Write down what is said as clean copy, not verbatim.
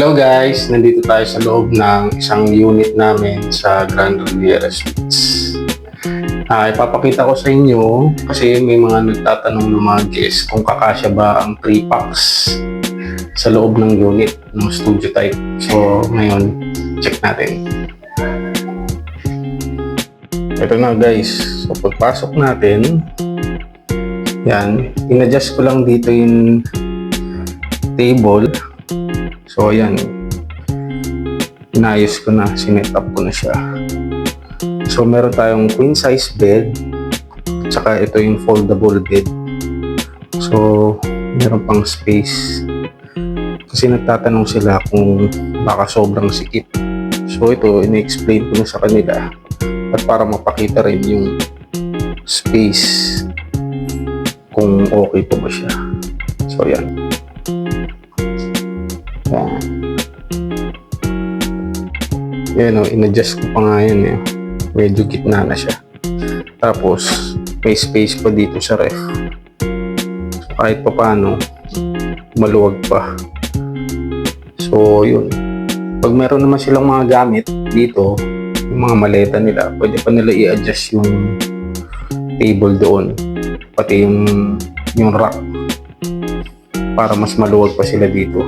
Hello guys! Nandito tayo sa loob ng isang unit namin sa Grand Riviera Suites. Ipapakita ko sa inyo kasi may mga nagtatanong ng mga guests kung kakasya ba ang 3 packs sa loob ng unit ng studio type. So ngayon, check natin. Ito na guys. So pagpasok natin, yan, in-adjust ko lang dito yung table. So ayan, inayos ko na, sinet up ko na siya. So meron tayong queen size bed, tsaka ito yung foldable bed. So meron pang space kasi nagtatanong sila kung baka sobrang sikip. So ito, in-explain ko na sa kanila at para mapakita rin yung space kung okay pa ba siya. So yan. Yan o, in-adjust ko pa nga yan eh. Medyo gitna na siya. Tapos, may space pa dito sa ref. So, kahit pa paano, maluwag pa. So, yun. Pag meron naman silang mga gamit dito, yung mga maleta nila, pwede pa nila i-adjust yung table doon. Pati yung rack. Para mas maluwag pa sila dito.